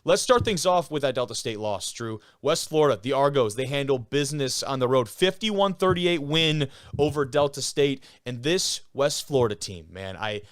let's start things off with that Delta State loss, Drew. West Florida, the Argos, they handle business on the road. 51-38 win over Delta State. And this West Florida team, man, I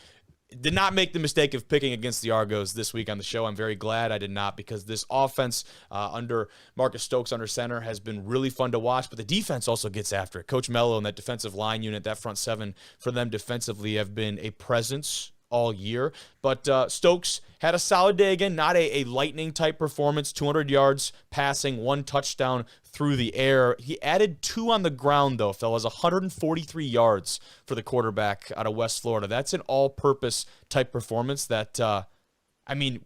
did not make the mistake of picking against the Argos this week on the show. I'm very glad I did not, because this offense under Marcus Stokes under center has been really fun to watch, but the defense also gets after it. Coach Mello and that defensive line unit, that front seven for them defensively have been a presence all year. But Stokes had a solid day again, not a lightning-type performance, 200 yards passing, 1 touchdown through the air. He added 2 on the ground, though, fellas, 143 yards for the quarterback out of West Florida. That's an all-purpose type performance that,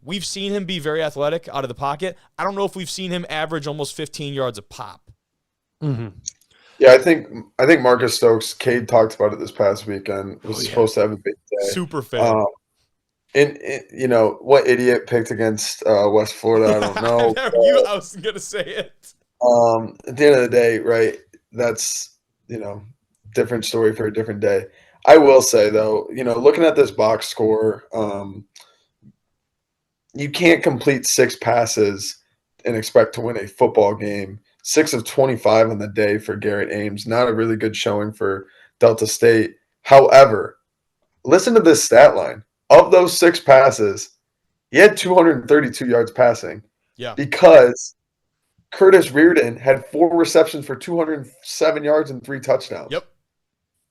we've seen him be very athletic out of the pocket. I don't know if we've seen him average almost 15 yards a pop. Mm-hmm. Yeah, I think Marcus Stokes, Cade talked about it this past weekend, was supposed to have a big day. Super fit. And what idiot picked against West Florida, I don't know. I was going to say it. At the end of the day, right, that's, different story for a different day. I will say, though, looking at this box score, you can't complete 6 passes and expect to win a football game. 6 of 25 on the day for Garrett Ames. Not a really good showing for Delta State. However, listen to this stat line. Of those 6 passes, he had 232 yards passing. Yeah. Because Curtis Reardon had 4 receptions for 207 yards and 3 touchdowns. Yep.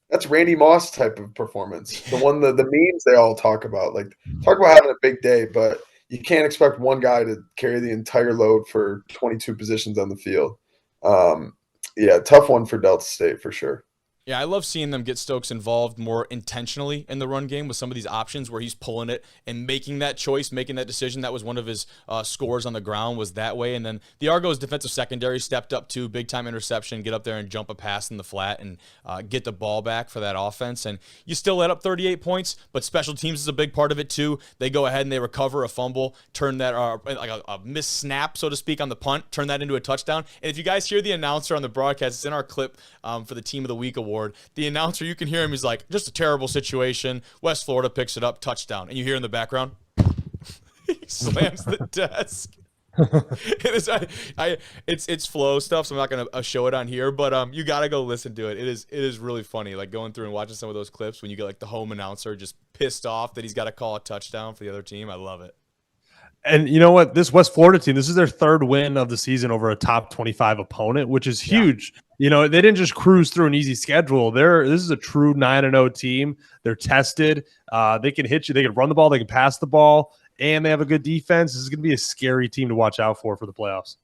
That's Randy Moss type of performance. The memes they all talk about. Like, talk about having a big day, but you can't expect one guy to carry the entire load for 22 positions on the field. Tough one for Delta State for sure. Yeah, I love seeing them get Stokes involved more intentionally in the run game with some of these options where he's pulling it and making that choice, making that decision. That was one of his scores on the ground, was that way. And then the Argos defensive secondary stepped up too, big-time interception, get up there and jump a pass in the flat and get the ball back for that offense. And you still let up 38 points, but special teams is a big part of it too. They go ahead and they recover a fumble, turn that like a missed snap, so to speak, on the punt, turn that into a touchdown. And if you guys hear the announcer on the broadcast, it's in our clip for the Team of the Week award. The announcer, you can hear him, he's like, just a terrible situation. West Florida picks it up, touchdown. And you hear in the background, he slams the desk. It's flow stuff, so I'm not going to show it on here, but you got to go listen to it. It is really funny, like going through and watching some of those clips when you get like the home announcer just pissed off that he's got to call a touchdown for the other team. I love it. And you know what? This West Florida team, this is their 3rd win of the season over a top 25 opponent, which is huge. Yeah. They didn't just cruise through an easy schedule. This is a true 9-0 team. They're tested. They can hit you. They can run the ball. They can pass the ball. And they have a good defense. This is going to be a scary team to watch out for the playoffs.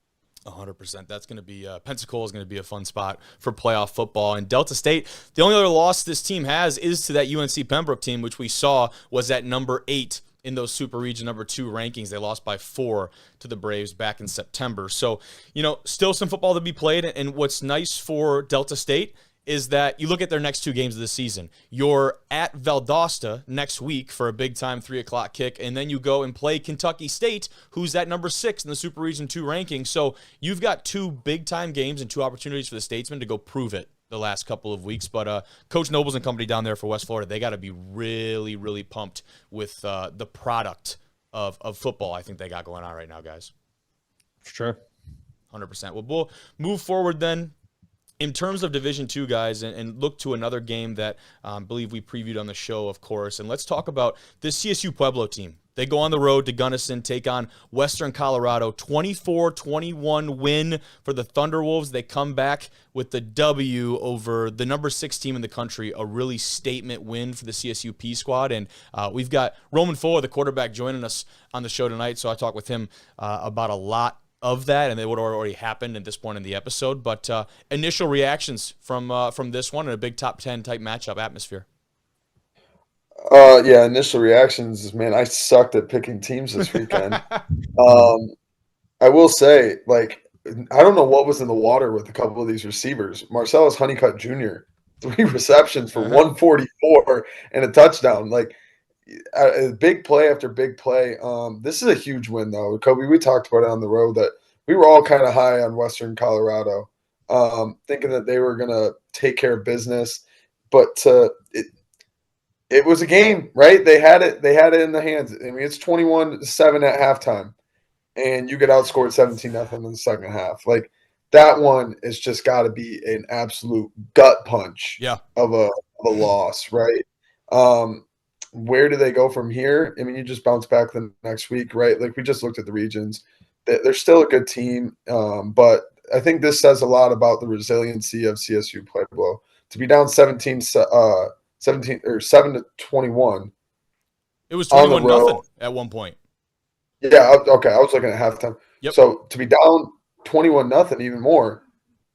100%. That's going to be Pensacola is going to be a fun spot for playoff football. And Delta State, the only other loss this team has is to that UNC Pembroke team, which we saw was at number 8 in those Super Region number 2 rankings. They lost by 4 to the Braves back in September. So, still some football to be played. And what's nice for Delta State is that you look at their next 2 games of the season. You're at Valdosta next week for a big-time 3 o'clock kick, and then you go and play Kentucky State, who's at number 6 in the Super Region 2 ranking. So you've got 2 big-time games and 2 opportunities for the Statesmen to go prove it the last couple of weeks. But Coach Nobles and company down there for West Florida, they got to be really, really pumped with the product of football I think they got going on right now, guys. Sure. 100%. Well, we'll move forward then in terms of Division II, guys, and look to another game that I believe we previewed on the show, of course. And let's talk about this CSU Pueblo team. They go on the road to Gunnison, take on Western Colorado, 24-21 win for the Thunderwolves. They come back with the W over the number 6 team in the country, a really statement win for the CSU P squad. And we've got Roman Fuller, the quarterback, joining us on the show tonight, so I talked with him about a lot of that, and they would have already happened at this point in the episode. But initial reactions from this one and a big top 10 type matchup atmosphere. Initial reactions is, man, I sucked at picking teams this weekend. I will say, like, I don't know what was in the water with a couple of these receivers. Marcellus Honeycutt Jr., 3 receptions for 144 and a touchdown. Like, a big play after big play. This is a huge win, though. Kobe, we talked about it on the road that we were all kind of high on Western Colorado, thinking that they were going to take care of business. But it was a game, right? They had it in the hands. I mean, it's 21-7 at halftime. and you get outscored 17-0 in the second half. Like that one has just got to be an absolute gut punch of a loss, right? Where do they go from here? I mean, you just bounce back the next week, right? Like we just looked at the regions. They're still a good team, but I think this says a lot about the resiliency of CSU Pueblo. To be down 17 or 7-21. It was 21-0 at one point. Yeah, okay. I was looking at halftime. Yep. So to be down 21-0, even more,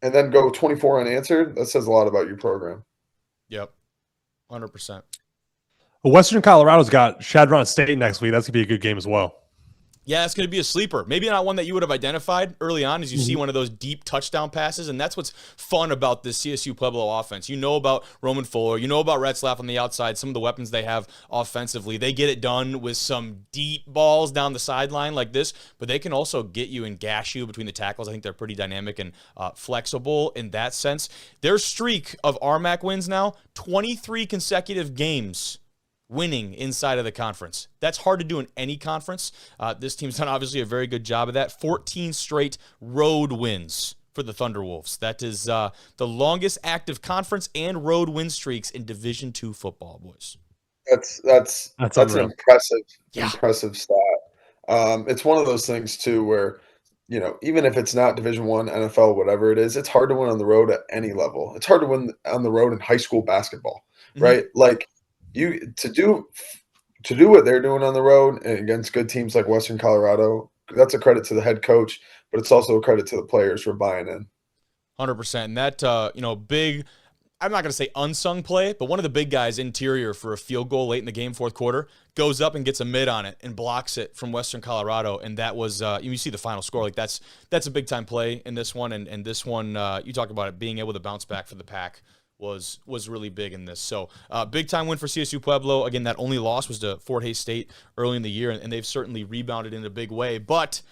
and then go 24 unanswered, that says a lot about your program. Yep, 100%. Western Colorado's got Chadron State next week. That's going to be a good game as well. Yeah, it's going to be a sleeper. Maybe not one that you would have identified early on as you see one of those deep touchdown passes, and that's what's fun about this CSU Pueblo offense. You know about Roman Fuller. You know about Retzlaff on the outside, some of the weapons they have offensively. They get it done with some deep balls down the sideline like this, but they can also get you and gash you between the tackles. I think they're pretty dynamic and flexible in that sense. Their streak of RMAC wins now, 23 consecutive games winning inside of the conference. That's hard to do in any conference. This team's done obviously a very good job of that. 14 straight road wins for the Thunderwolves. That is the longest active conference and road win streaks in Division II football, boys. That's an impressive stat. It's one of those things too where, you know, even if it's not Division I, NFL, whatever it is, it's hard to win on the road at any level. It's hard to win on the road in high school basketball, right? Like to do what they're doing on the road and against good teams like Western Colorado, that's a credit to the head coach, but it's also a credit to the players for buying in. 100%. And that, big, I'm not going to say unsung play, but one of the big guys interior for a field goal late in the game, fourth quarter, goes up and gets a mid on it and blocks it from Western Colorado. And that was, you see the final score, like that's a big time play in this one. And this one, you talk about it being able to bounce back for the Pack was really big in this. So big time win for CSU Pueblo. Again, that only loss was to Fort Hays State early in the year, and they've certainly rebounded in a big way. But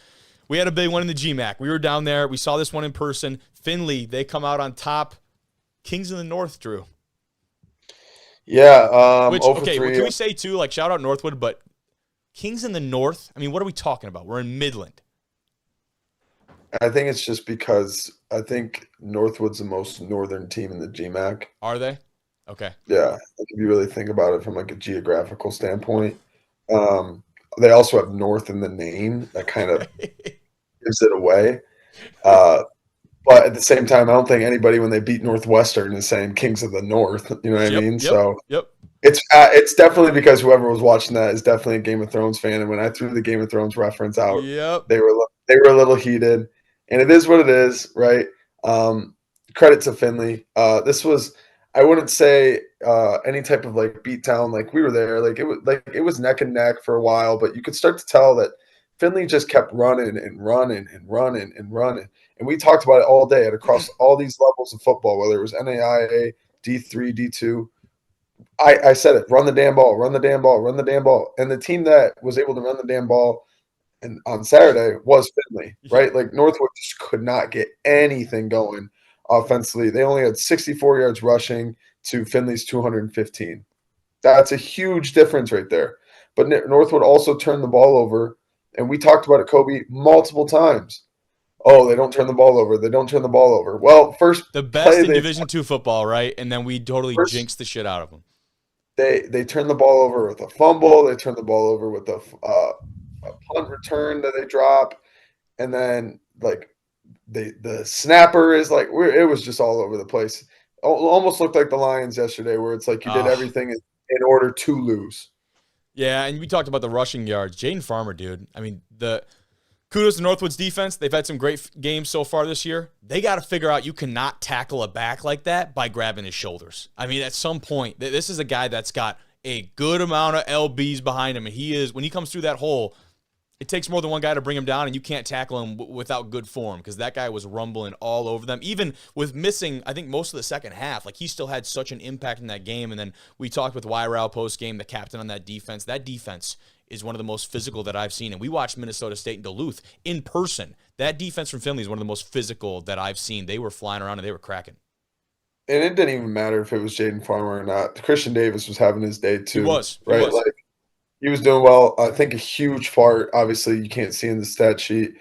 we had a big one in the GMAC. We were down there. We saw this one in person. Findlay, they come out on top. Kings in the North, Drew. Yeah. Okay, well, can we say too, like shout out Northwood, but Kings in the North, I mean, what are we talking about? We're in Midland. I think it's just because I think Northwood's the most northern team in the GMAC. Are they? Okay. Yeah, if you really think about it from like a geographical standpoint. They also have North in the name. That kind of gives it away. But at the same time, I don't think anybody when they beat Northwestern is saying Kings of the North. You know what I mean? It's definitely because whoever was watching that is definitely a Game of Thrones fan. And when I threw the Game of Thrones reference out, they were a little heated. And it is what it is, right? Credit to Findlay. This was, I wouldn't say any type of like beatdown. Like we were there, like it was neck and neck for a while, but you could start to tell that Findlay just kept running and running and running and running. And we talked about it all day across all these levels of football, whether it was NAIA, D3, D2. I said it: run the damn ball, run the damn ball, run the damn ball. And the team that was able to run the damn ball and on Saturday was Findlay, right? Like Northwood just could not get anything going offensively. They only had 64 yards rushing to Findlay's 215. That's a huge difference right there. But Northwood also turned the ball over, and we talked about it, Kobe, multiple times. Oh, they don't turn the ball over. They don't turn the ball over. Well, first the best in Division II football, right? And then we totally jinxed the shit out of them. They turn the ball over with a fumble. They turn the ball over with a punt return that they drop, and then like the snapper is like it was just all over the place. Almost looked like the Lions yesterday, where it's like you did everything in order to lose. Yeah, and we talked about the rushing yards. Jaden Farmer, dude. I mean, kudos to Northwood's defense. They've had some great games so far this year. They got to figure out you cannot tackle a back like that by grabbing his shoulders. I mean, at some point, this is a guy that's got a good amount of LBs behind him, and when he comes through that hole, it takes more than one guy to bring him down, and you can't tackle him without good form because that guy was rumbling all over them. Even with missing, I think, most of the second half, like he still had such an impact in that game. And then we talked with Wyrau post-game, the captain on that defense. That defense is one of the most physical that I've seen. And we watched Minnesota State and Duluth in person. That defense from Findlay is one of the most physical that I've seen. They were flying around and they were cracking. And it didn't even matter if it was Jaden Farmer or not. Christian Davis was having his day too. He was. Right? Like, He was doing well. I think a huge part, obviously, you can't see in the stat sheet,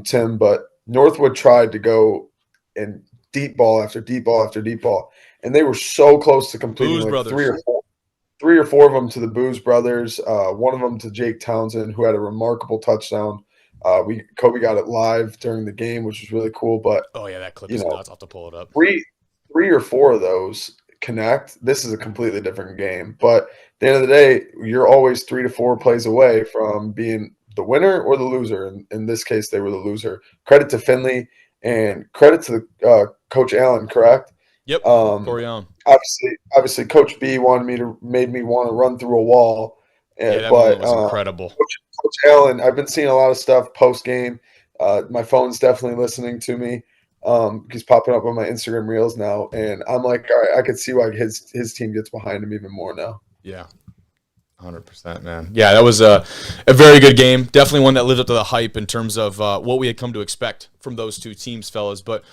Tim, but Northwood tried to go and deep ball after deep ball after deep ball, and they were so close to completing Booze like Brothers. three or four of them to the Booze brothers, one of them to Jake Townsend, who had a remarkable touchdown. Kobe got it live during the game, which was really cool. But Oh yeah, that clip you is know, nuts. I'll have to pull it up. three or four of those connect. This is a completely different game. But at the end of the day, you're always 3 to 4 plays away from being the winner or the loser. And in this case, they were the loser. Credit to Finley and credit to the Coach Allen. Correct. Yep, Um, Corey Allen. obviously, Coach B made me want to run through a wall. Yeah, that But moment was incredible. Coach Allen, I've been seeing a lot of stuff post game. My phone's definitely listening to me. He's popping up on my Instagram reels now, and I'm like, all right, I could see why his team gets behind him even more now. Yeah. 100%, man. Yeah, that was a very good game. Definitely one that lived up to the hype in terms of what we had come to expect from those two teams, fellas. But